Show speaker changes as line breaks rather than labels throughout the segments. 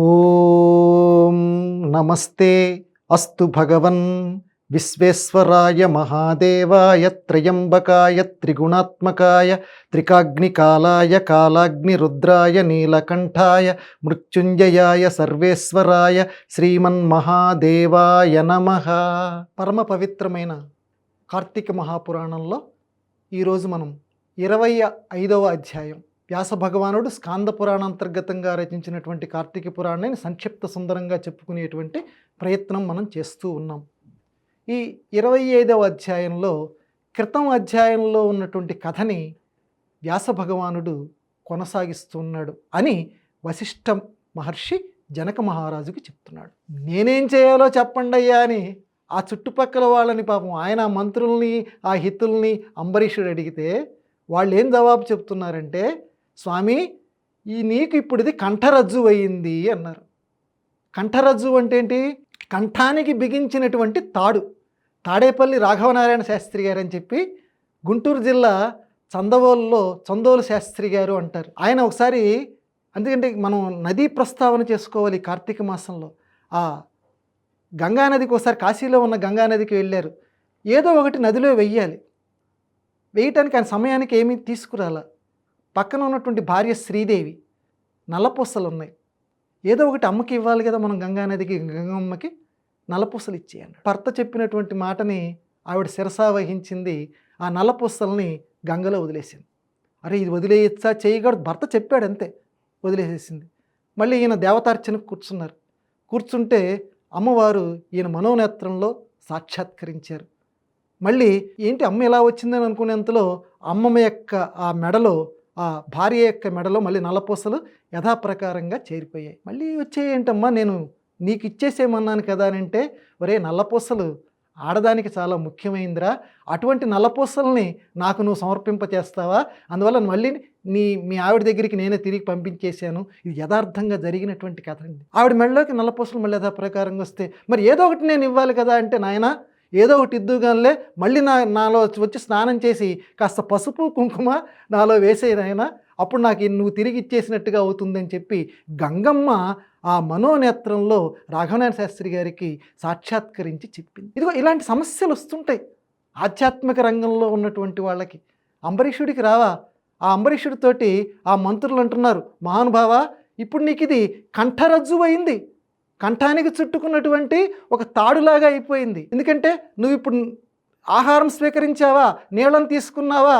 ఓం నమస్తే అస్తు భగవన్ విశ్వేశ్వరాయ మహాదేవాయ త్రయంబకాయ త్రిగుణాత్మకాయ త్రికాగ్నికాలాయ కాలాగ్నిరుద్రాయ నీలకంఠాయ మృత్యుంజయాయ సర్వేశ్వరాయ శ్రీమన్మహాదేవాయ నమః. పరమ పవిత్రమైన కార్తీక మహాపురాణంలో ఈరోజు మనం 25వ అధ్యాయం, వ్యాస భగవానుడు స్కాంద పురాణాంతర్గతంగా రచించినటువంటి కార్తీక పురాణాన్ని సంక్షిప్త సుందరంగా చెప్పుకునేటువంటి ప్రయత్నం మనం చేస్తూ ఉన్నాం. ఈ 25వ అధ్యాయంలో క్రితం అధ్యాయంలో ఉన్నటువంటి కథని వ్యాస భగవానుడు కొనసాగిస్తున్నాడు అని వశిష్ఠ మహర్షి జనక మహారాజుకి చెప్తున్నాడు. నేనేం చేయాలో చెప్పండి అయ్యా అని ఆ చుట్టుపక్కల వాళ్ళని, పాపం ఆయన మంత్రుల్ని, ఆ హితుల్ని అంబరీషుడు అడిగితే వాళ్ళు ఏం జవాబు చెప్తున్నారంటే, స్వామి నీకు ఇప్పుడు ఇది కంఠరజ్జు అయింది అన్నారు. కంఠరజ్జు అంటే ఏంటి? కంఠానికి బిగించినటువంటి తాడు. తాడేపల్లి రాఘవనారాయణ శాస్త్రి గారు అని చెప్పి గుంటూరు జిల్లా చందోలు శాస్త్రి గారు అంటారు. ఆయన ఒకసారి, ఎందుకంటే మనం నదీ ప్రస్తావన చేసుకోవాలి కార్తీక మాసంలో, ఆ గంగానదికి ఒకసారి కాశీలో ఉన్న గంగానదికి వెళ్ళారు. ఏదో ఒకటి నదిలో వేయటానికి ఆయన సమయానికి ఏమీ తీసుకురాల. పక్కన ఉన్నటువంటి భార్య శ్రీదేవి, నల్లపూసలు ఉన్నాయి, ఏదో ఒకటి అమ్మకి ఇవ్వాలి కదా మనం గంగానదికి, గంగమ్మకి నల్లపూసలు ఇచ్చేయండి. భర్త చెప్పినటువంటి మాటని ఆవిడ శిరసా వహించింది. ఆ నల్లపూసల్ని గంగలో వదిలేసింది. అరే ఇది వదిలేయచ్చా, చేయకూడదు, భర్త చెప్పాడు అంతే, వదిలేసేసింది. మళ్ళీ ఈయన దేవతార్చనకు కూర్చుంటే అమ్మవారు ఈయన మనోనేత్రంలో సాక్షాత్కరించారు. మళ్ళీ ఏంటి అమ్మ ఎలా వచ్చిందని అనుకునేంతలో అమ్మమ్మ యొక్క ఆ మెడలో, ఆ భార్య యొక్క మెడలో మళ్ళీ నల్లపూసలు యథాప్రకారంగా చేరిపోయాయి. మళ్ళీ వచ్చేయంటమ్మా, నేను నీకు ఇచ్చేసేమన్నాను కదా అని అంటే, ఒరే నల్లపూసలు ఆడదానికి చాలా ముఖ్యమైందిరా, అటువంటి నల్లపూసల్ని నాకు నువ్వు సమర్పింపచేస్తావా? అందువల్ల మళ్ళీ మీ ఆవిడ దగ్గరికి నేనే తిరిగి పంపించేశాను. ఇది యథార్థంగా జరిగినటువంటి కథ అండి. ఆవిడ మెడలోకి నల్లపూసలు మళ్ళీ యథాప్రకారంగా వస్తే మరి ఏదో ఒకటి నేను ఇవ్వాలి కదా అంటే, నాయన ఏదో ఒకటి ఇద్దుగానే మళ్ళీ నాలో వచ్చి స్నానం చేసి కాస్త పసుపు కుంకుమ నాలో వేసేనాయన, అప్పుడు నాకు నువ్వు తిరిగి ఇచ్చేసినట్టుగా అవుతుందని చెప్పి గంగమ్మ ఆ మనోనేత్రంలో రాఘవనారాయణ శాస్త్రి గారికి సాక్షాత్కరించి చెప్పింది. ఇదిగో ఇలాంటి సమస్యలు వస్తుంటాయి ఆధ్యాత్మిక రంగంలో ఉన్నటువంటి వాళ్ళకి. అంబరీషుడికి రావా? ఆ అంబరీషుడితోటి ఆ మంత్రులు అంటున్నారు, మహానుభావ ఇప్పుడు నీకు ఇది కంఠరజ్జు అయింది, కంఠానికి చుట్టుకున్నటువంటి ఒక తాడులాగా అయిపోయింది. ఎందుకంటే నువ్వు ఇప్పుడు ఆహారం స్వీకరించావా, నీళ్ళని తీసుకున్నావా,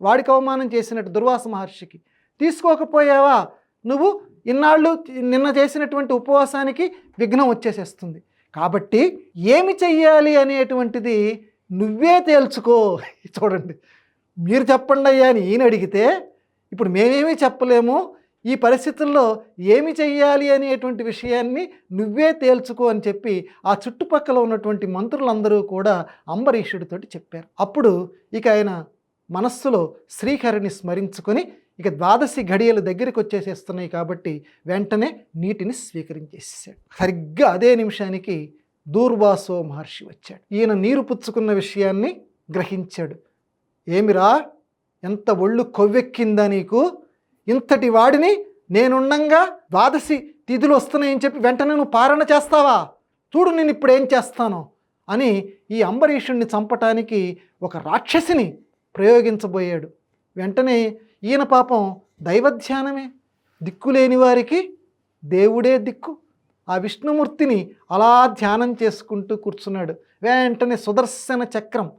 వాడికి అవమానం చేసినట్టు దుర్వాస మహర్షికి తీసుకోకపోయావా, నువ్వు ఇన్నాళ్ళు నిన్న చేసినటువంటి ఉపవాసానికి విఘ్నం వచ్చేసేస్తుంది. కాబట్టి ఏమి చెయ్యాలి అనేటువంటిది నువ్వే తేల్చుకో. చూడండి, మీరు చెప్పండి అయ్యా అని ఈయన అడిగితే ఇప్పుడు మేమేమీ చెప్పలేము, ఈ పరిస్థితుల్లో ఏమి చెయ్యాలి అనేటువంటి విషయాన్ని నువ్వే తేల్చుకో అని చెప్పి ఆ చుట్టుపక్కల ఉన్నటువంటి మంత్రులందరూ కూడా అంబరీషుడితోటి చెప్పారు. అప్పుడు ఇక ఆయన మనస్సులో శ్రీహరిని స్మరించుకొని, ఇక 12 ఘడియలు దగ్గరికి వచ్చేసేస్తున్నాయి కాబట్టి వెంటనే నీటిని స్వీకరించేసాడు. సరిగ్గా అదే నిమిషానికి దూర్వాసో మహర్షి వచ్చాడు. ఈయన నీరు పుచ్చుకున్న విషయాన్ని గ్రహించాడు. ఏమిరా, ఎంత ఒళ్ళు కొవ్వెక్కిందా నీకు, ఇంతటి వాడిని నేనుండంగా 12 తిథులు వస్తున్నాయని చెప్పి వెంటనే నువ్వు పారణ చేస్తావా? చూడు నేను ఇప్పుడు ఏం చేస్తానో అని ఈ అంబరీషుణ్ణి చంపటానికి ఒక రాక్షసిని ప్రయోగించబోయాడు. వెంటనే ఈయన పాపం దైవధ్యానమే, దిక్కులేని వారికి దేవుడే దిక్కు. ఆ విష్ణుమూర్తిని అలా ధ్యానం చేసుకుంటూ కూర్చున్నాడు. వెంటనే సుదర్శన చక్రం,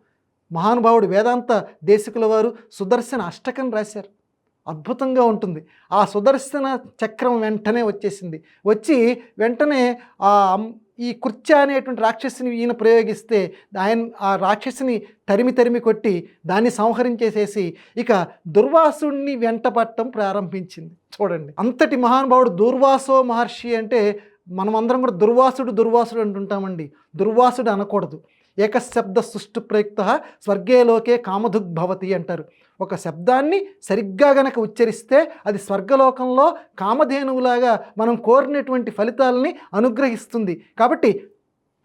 మహానుభావుడు వేదాంత దేశికుల వారు సుదర్శన అష్టకం రాశారు, అద్భుతంగా ఉంటుంది. ఆ సుదర్శన చక్రం వెంటనే వచ్చేసింది. వచ్చి వెంటనే ఈ కుర్చ అనేటువంటి రాక్షసిని ఈయన ప్రయోగిస్తే ఆ రాక్షసిని తరిమి కొట్టి దాన్ని సంహరించేసేసి ఇక దుర్వాసుడిని వెంటపట్టడం ప్రారంభించింది. చూడండి, అంతటి మహానుభావుడు దూర్వాసో మహర్షి అంటే మనమందరం కూడా దుర్వాసుడు అంటుంటామండి. దుర్వాసుడు అనకూడదు. ఏకశబ్ద సుష్టు ప్రయుక్త స్వర్గే లోకే కామధుగ్భవతి అంటారు. ఒక శబ్దాన్ని సరిగ్గా గనక ఉచ్చరిస్తే అది స్వర్గలోకంలో కామధేనువులాగా మనం కోరినటువంటి ఫలితాలని అనుగ్రహిస్తుంది. కాబట్టి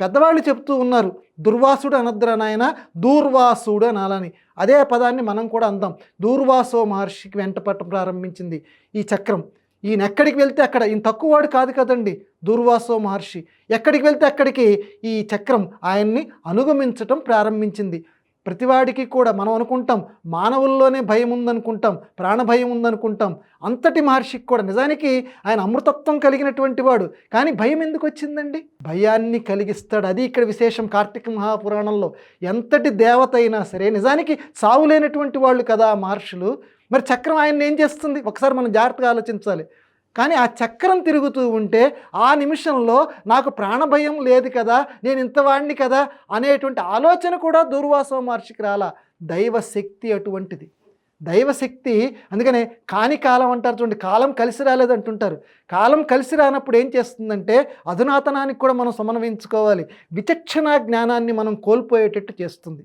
పెద్దవాళ్ళు చెప్తూ ఉన్నారు, దుర్వాసుడు అనద్ర నాయన, దూర్వాసుడు అనాలని. అదే పదాన్ని మనం కూడా అందాం. దూర్వాసో మహర్షికి వెంటపట్ట ప్రారంభించింది ఈ చక్రం. ఈయన ఎక్కడికి వెళ్తే అక్కడ, ఈయన తక్కువవాడు కాదు కదండి దూర్వాసో మహర్షి. ఎక్కడికి వెళ్తే అక్కడికి ఈ చక్రం ఆయన్ని అనుగమించటం ప్రారంభించింది. ప్రతివాడికి కూడా మనం అనుకుంటాం మానవుల్లోనే భయం ఉందనుకుంటాం, ప్రాణభయం ఉందనుకుంటాం. అంతటి మహర్షికి కూడా నిజానికి ఆయన అమృతత్వం కలిగినటువంటి వాడు, కానీ భయం ఎందుకు వచ్చిందండి? భయాన్ని కలిగిస్తాడు. అది ఇక్కడ విశేషం. కార్తీక మహాపురాణంలో ఎంతటి దేవత అయినా సరే నిజానికి సావులేనటువంటి వాళ్ళు కదా మహర్షులు. మరి చక్రం ఆయన్ని ఏం చేస్తుంది? ఒకసారి మనం జాగ్రత్తగా ఆలోచించాలి. కానీ ఆ చక్రం తిరుగుతూ ఉంటే ఆ నిమిషంలో నాకు ప్రాణభయం లేదు కదా, నేను ఇంతవాడిని కదా అనేటువంటి ఆలోచన కూడా దూర్వాసో మహర్షికి రాలా. దైవశక్తి అటువంటిది. దైవశక్తి. అందుకనే కాని కాలం అంటారు చూడండి, కాలం కలిసి రాలేదంటుంటారు. కాలం కలిసి రానప్పుడు ఏం చేస్తుందంటే అధునాతనానికి కూడా మనం సమన్వయించుకోవాలి. విచక్షణ జ్ఞానాన్ని మనం కోల్పోయేటట్టు చేస్తుంది.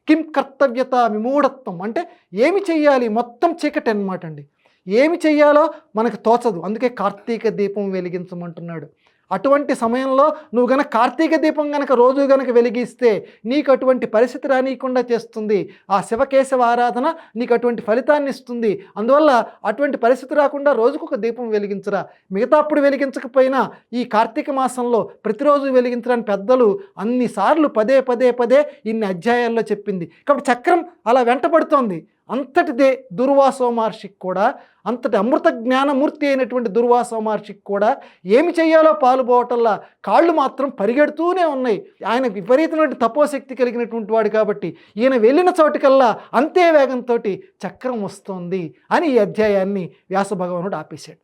కిం కర్తవ్యత విమూఢత్వం అంటే ఏమి చెయ్యాలి, మొత్తం చీకటి అన్నమాట అండి. ఏమి చెయ్యాలో మనకు తోచదు. అందుకే కార్తీక దీపం వెలిగించమంటున్నాడు. అటువంటి సమయంలో నువ్వు గనక కార్తీక దీపం గనక రోజు గనక వెలిగిస్తే నీకు అటువంటి పరిస్థితి రానియకుండా చేస్తుంది. ఆ శివకేశవ ఆరాధన నీకు అటువంటి ఫలితాన్ని ఇస్తుంది. అందువల్ల అటువంటి పరిస్థితి రాకుండా రోజుకొక దీపం వెలిగించరా. మిగతా అప్పుడు వెలిగించకపోయినా ఈ కార్తీక మాసంలో ప్రతిరోజు వెలిగించడానికి పెద్దలు అన్నిసార్లు పదే పదే పదే ఇన్ని అధ్యాయాల్లో చెప్పింది. కాబట్టి చక్రం అలా వెంటబడుతోంది. అంతటిదే దుర్వాసో మహర్షికి కూడా, అంతటి అమృత జ్ఞానమూర్తి అయినటువంటి దుర్వాసో మహర్షికి కూడా ఏమి చేయాలో పాలుపోవటంలా కాళ్ళు మాత్రం పరిగెడుతూనే ఉన్నాయి. ఆయన విపరీతమైన తపోశక్తి కలిగినటువంటి వాడు కాబట్టి ఈయన వెళ్ళిన చోటుకల్లా అంతే వేగంతో చక్రం వస్తోంది అని ఈ అధ్యాయాన్ని వ్యాస భగవానుడు ఆపేశాడు.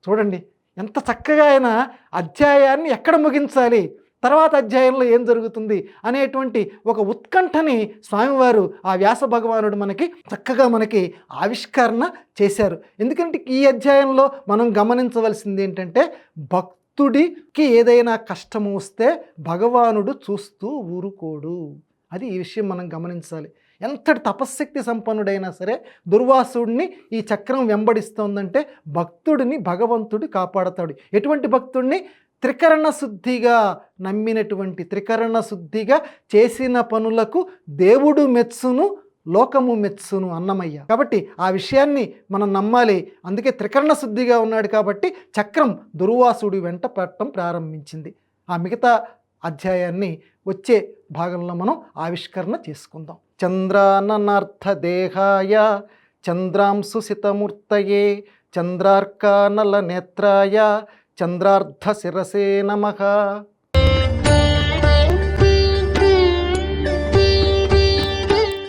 చూడండి ఎంత చక్కగా ఆయన అధ్యాయాన్ని ఎక్కడ ముగించాలి, తర్వాత అధ్యాయంలో ఏం జరుగుతుంది అనేటువంటి ఒక ఉత్కంఠని స్వామివారు ఆ వ్యాస భగవానుడు చక్కగా మనకి ఆవిష్కరణ చేశారు. ఎందుకంటే ఈ అధ్యాయంలో మనం గమనించవలసింది ఏంటంటే భక్తుడికి ఏదైనా కష్టము వస్తే భగవానుడు చూస్తూ ఊరుకోడు. అది ఈ విషయం మనం గమనించాలి. ఎంతటి తపశ్శక్తి సంపన్నుడైనా సరే దుర్వాసుడిని ఈ చక్రం వెంబడిస్తోందంటే భక్తుడిని భగవంతుడు కాపాడతాడు. ఎటువంటి భక్తుడిని? త్రికరణ శుద్ధిగా నమ్మినటువంటి, త్రికరణ శుద్ధిగా చేసిన పనులకు దేవుడు మెచ్చును, లోకము మెచ్చును అన్నమయ్య. కాబట్టి ఆ విషయాన్ని మనం నమ్మాలి. అందుకే త్రికరణ శుద్ధిగా ఉన్నాడు కాబట్టి చక్రం దుర్వాసుడి వెంట పట్టడం ప్రారంభించింది. ఆ మిగతా అధ్యాయాన్ని వచ్చే భాగంలో మనం ఆవిష్కరణ చేసుకుందాం. చంద్రాననార్థ దేహాయ చంద్రాంశు సితమూర్తయే చంద్రార్కానల నేత్రాయ చంద్రార్ధ శిరసే నమః.